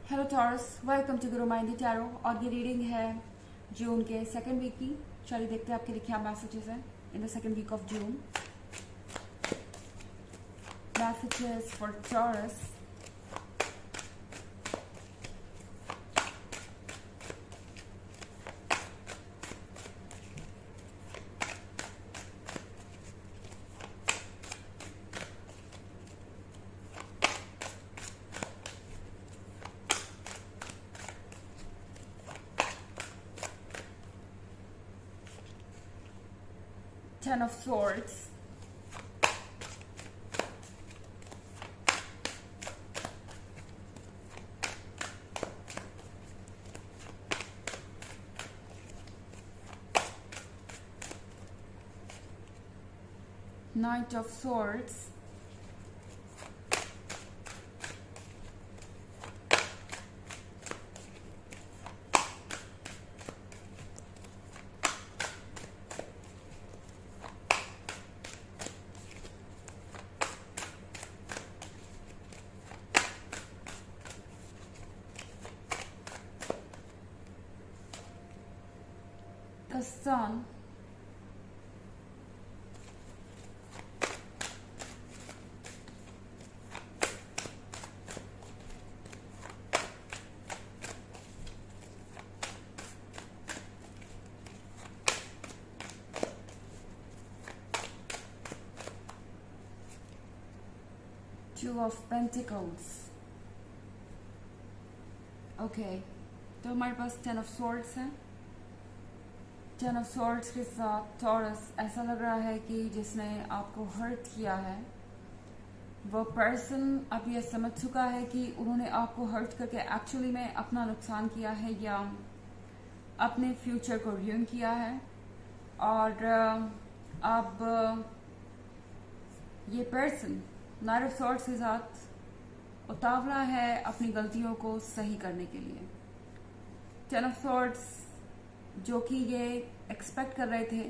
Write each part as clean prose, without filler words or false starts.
Hello taurus, welcome to Guru माइंडी tarot. और ये reading है जून के सेकेंड वीक की। चलिए देखते हैं आपके लिए क्या मैसेजेस हैं in the second week of June. Messages for Taurus. Ten of Swords, Knight of Swords, the Sun, Two of Pentacles। Okay, तो हमारे पास टेन ऑफ सॉर्ड्स है। टेन ऑफ सॉर्ड्स के साथ टॉरस ऐसा लग रहा है कि जिसने आपको हर्ट किया है वो पर्सन अब ये समझ चुका है कि उन्होंने आपको हर्ट करके एक्चुअली में अपना नुकसान किया है या अपने फ्यूचर को ruin किया है। और अब ये पर्सन नाइट ऑफ सॉर्ड्स के साथ उतावला है अपनी गलतियों को सही करने के लिए। टेन ऑफ सॉर्ड्स जो कि ये एक्सपेक्ट कर रहे थे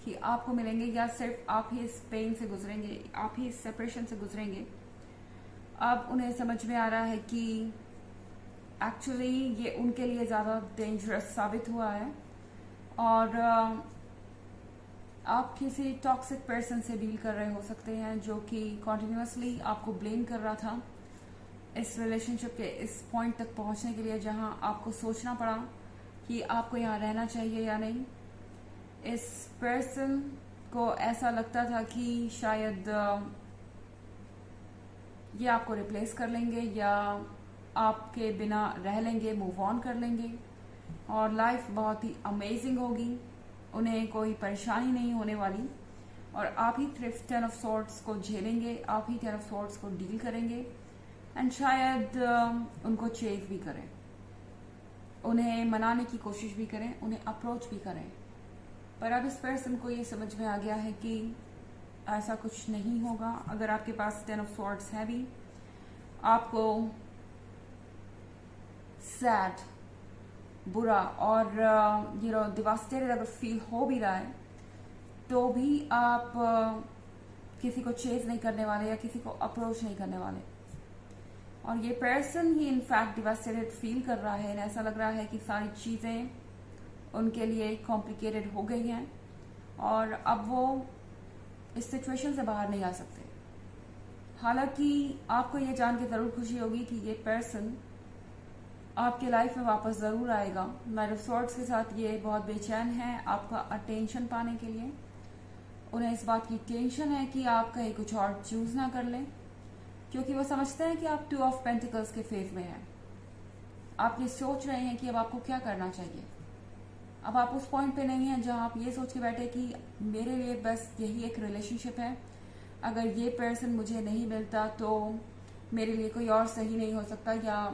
कि आपको मिलेंगे या सिर्फ आप ही इस पेन से गुजरेंगे, आप ही इस सेपरेशन से गुजरेंगे, अब उन्हें समझ में आ रहा है कि एक्चुअली ये उनके लिए ज़्यादा डेंजरस साबित हुआ है। और आप किसी टॉक्सिक पर्सन से डील कर रहे हो सकते हैं जो कि कॉन्टिन्यूसली आपको ब्लेम कर रहा था इस रिलेशनशिप के इस पॉइंट तक पहुंचने के लिए जहां आपको सोचना पड़ा कि आपको यहाँ रहना चाहिए या नहीं। इस पर्सन को ऐसा लगता था कि शायद ये आपको रिप्लेस कर लेंगे या आपके बिना रह लेंगे, मूव ऑन कर लेंगे और लाइफ बहुत ही अमेजिंग होगी, उन्हें कोई परेशानी नहीं होने वाली और आप ही टेन ऑफ सॉर्ड्स को झेलेंगे, आप ही टेन ऑफ सॉर्ड्स को डील करेंगे एंड शायद उनको चेज भी करें, उन्हें मनाने की कोशिश भी करें, उन्हें अप्रोच भी करें। पर अब इस पर्सन को ये समझ में आ गया है कि ऐसा कुछ नहीं होगा। अगर आपके पास टेन ऑफ सॉर्ड्स है भी, आपको सैड, बुरा और डिवास्टेटेड अगर फील हो भी रहा है तो भी आप किसी को चेज नहीं करने वाले या किसी को अप्रोच नहीं करने वाले। और ये पर्सन ही इनफैक्ट डिवास्टेटेड फील कर रहा है। ऐसा लग रहा है कि सारी चीज़ें उनके लिए कॉम्प्लिकेटेड हो गई हैं और अब वो इस सिचुएशन से बाहर नहीं आ सकते। हालांकि आपको ये जान के ज़रूर खुशी होगी कि ये पर्सन आपके लाइफ में वापस ज़रूर आएगा। नाइट ऑफ सॉर्ड्स के साथ ये बहुत बेचैन है आपका अटेंशन पाने के लिए। उन्हें इस बात की टेंशन है कि आप कहीं कुछ और चूज ना कर लें, क्योंकि वो समझते हैं कि आप टू ऑफ पेंटिकल्स के फेज में हैं। आप ये सोच रहे हैं कि अब आपको क्या करना चाहिए। अब आप उस पॉइंट पे नहीं हैं जहां आप ये सोच के बैठे कि मेरे लिए बस यही एक रिलेशनशिप है, अगर ये पर्सन मुझे नहीं मिलता तो मेरे लिए कोई और सही नहीं हो सकता या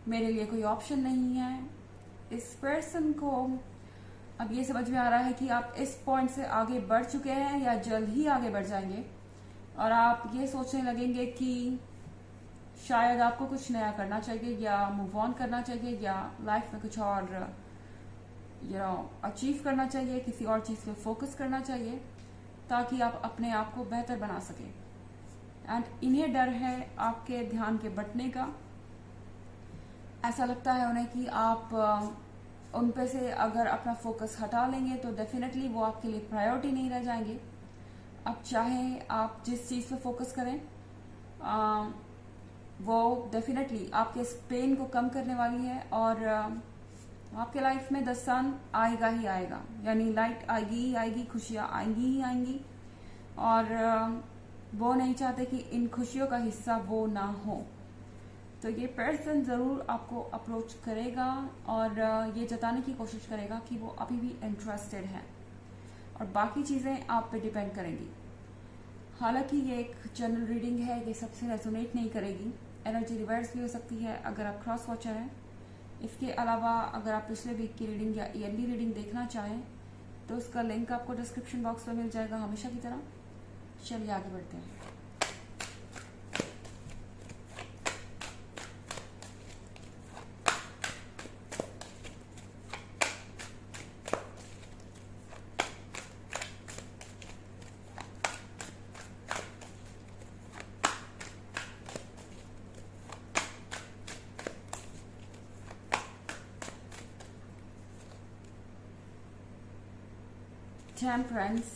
मेरे लिए कोई ऑप्शन नहीं है। इस पर्सन को अब ये समझ में आ रहा है कि आप इस पॉइंट से आगे बढ़ चुके हैं या जल्द ही आगे बढ़ जाएंगे और आप ये सोचने लगेंगे कि शायद आपको कुछ नया करना चाहिए या मूव ऑन करना चाहिए या लाइफ में कुछ और अचीव करना चाहिए, किसी और चीज़ पे फोकस करना चाहिए ताकि आप अपने आप को बेहतर बना सकें। एंड इन्हें डर है आपके ध्यान के बंटने का। ऐसा लगता है उन्हें कि आप उन पे से अगर अपना फोकस हटा लेंगे तो डेफिनेटली वो आपके लिए प्रायोरिटी नहीं रह जाएंगे। अब चाहे आप जिस चीज़ पे फोकस करें, वो डेफिनेटली आपके इस पेन को कम करने वाली है, और आपके लाइफ में द सन आएगा ही आएगा, यानी लाइट आएगी ही आएगी, खुशियाँ आएंगी ही आएंगी। और वो नहीं चाहते कि इन खुशियों का हिस्सा वो ना हो। तो ये पर्सन ज़रूर आपको अप्रोच करेगा और ये जताने की कोशिश करेगा कि वो अभी भी इंटरेस्टेड है, और बाकी चीज़ें आप पे डिपेंड करेंगी। हालांकि ये एक जनरल रीडिंग है, ये सबसे रेजोनेट नहीं करेगी, एनर्जी रिवर्स भी हो सकती है अगर आप क्रॉस वॉचर हैं। इसके अलावा अगर आप पिछले वीक की रीडिंग या ईयरली रीडिंग देखना चाहें तो उसका लिंक आपको डिस्क्रिप्शन बॉक्स में मिल जाएगा, हमेशा की तरह। चलिए आगे बढ़ते हैं। Temperance,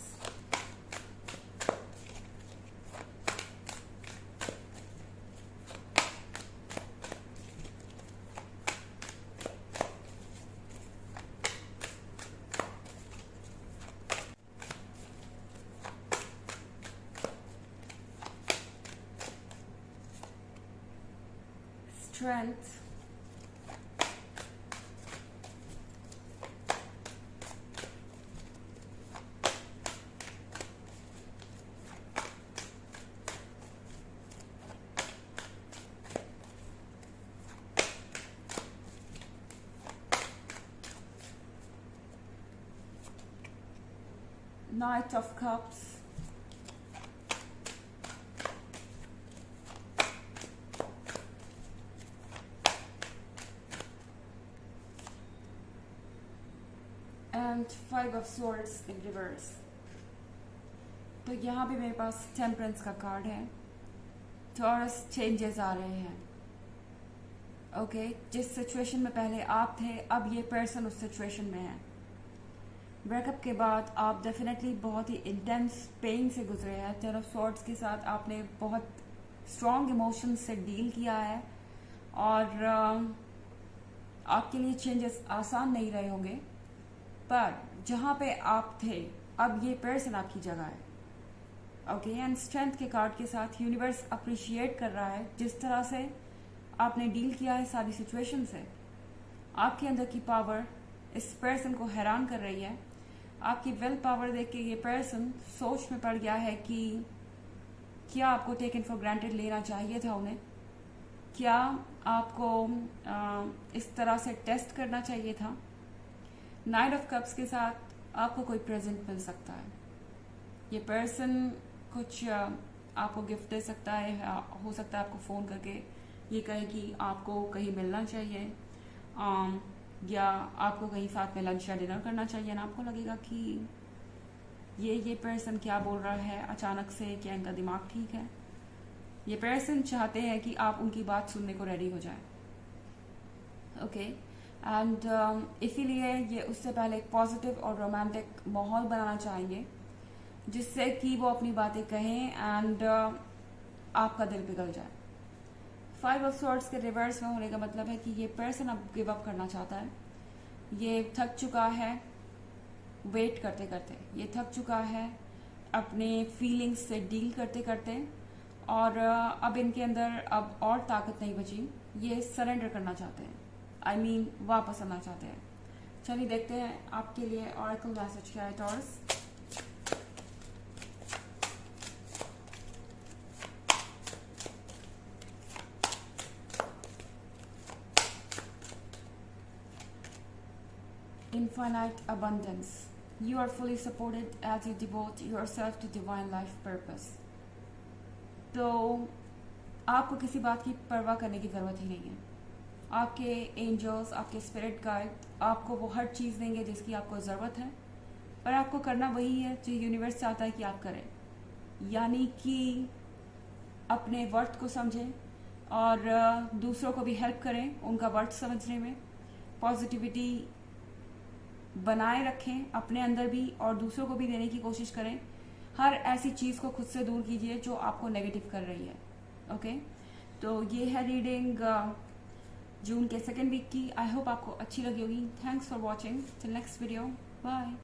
Strength, Knight of Cups, and Five of Swords in reverse। तो यहाँ भी मेरे पास टेम्परेंस का कार्ड है। टॉरस, चेंजेस आ रहे हैं। ओके, जिस सिचुएशन में पहले आप थे, अब ये पर्सन उस सिचुएशन में है। ब्रेकअप के बाद आप डेफिनेटली बहुत ही इंटेंस पेन से गुजरे हैं। टेन ऑफ सॉर्ड्स के साथ आपने बहुत स्ट्रॉन्ग इमोशंस से डील किया है, और आपके लिए चेंजेस आसान नहीं रहे होंगे, पर जहाँ पे आप थे अब ये पर्सन आपकी जगह है। ओके, एंड स्ट्रेंथ के कार्ड के साथ यूनिवर्स अप्रिशिएट कर रहा है जिस तरह से आपने डील किया है सारी सिचुएशन से। आपके अंदर की पावर इस पर्सन को हैरान कर रही है। आपकी विल पावर देख के ये पर्सन सोच में पड़ गया है कि क्या आपको टेकन फॉर ग्रांटेड लेना चाहिए था उन्हें, क्या आपको इस तरह से टेस्ट करना चाहिए था। नाइट ऑफ कप्स के साथ आपको कोई प्रेजेंट मिल सकता है। ये पर्सन कुछ आपको गिफ्ट दे सकता है, हो सकता है आपको फ़ोन करके ये कहे कि आपको कहीं मिलना चाहिए, या आपको कहीं साथ में लंच या डिनर करना चाहिए, ना आपको लगेगा कि ये पर्सन क्या बोल रहा है अचानक से, क्या इनका दिमाग ठीक है। ये पर्सन चाहते हैं कि आप उनकी बात सुनने को रेडी हो जाए। ओके, एंड इसीलिए ये उससे पहले एक पॉजिटिव और रोमांटिक माहौल बनाना चाहेंगे जिससे कि वो अपनी बातें कहें एंड आपका दिल पिघल जाए। फाइव ऑफ सॉर्ड्स के रिवर्स में होने का मतलब है कि ये पर्सन अब गिव अप करना चाहता है। ये थक चुका है वेट करते करते, ये थक चुका है अपने फीलिंग्स से डील करते करते, और अब इनके अंदर अब और ताकत नहीं बची। ये सरेंडर करना चाहते हैं, I mean, वापस आना चाहते हैं। चलिए देखते हैं आपके लिए ऑरेकल मैसेज क्या है taurus. Infinite abundance. You are fully supported as you devote yourself to divine life purpose. तो आपको किसी बात की परवाह करने की ज़रूरत ही नहीं है। आपके एंजल्स, आपके स्पिरिट गाइड आपको वो हर चीज़ देंगे जिसकी आपको ज़रूरत है, पर आपको करना वही है जो यूनिवर्स चाहता है कि आप करें, यानी कि अपने वर्थ को समझें, और दूसरों को भी हेल्प करें उनका वर्थ समझने में। पॉजिटिविटी बनाए रखें अपने अंदर भी और दूसरों को भी देने की कोशिश करें। हर ऐसी चीज को खुद से दूर कीजिए जो आपको नेगेटिव कर रही है। ओके, तो ये है रीडिंग जून के 2nd वीक की। आई होप आपको अच्छी लगी होगी। Thanks for watching. Till next video, bye.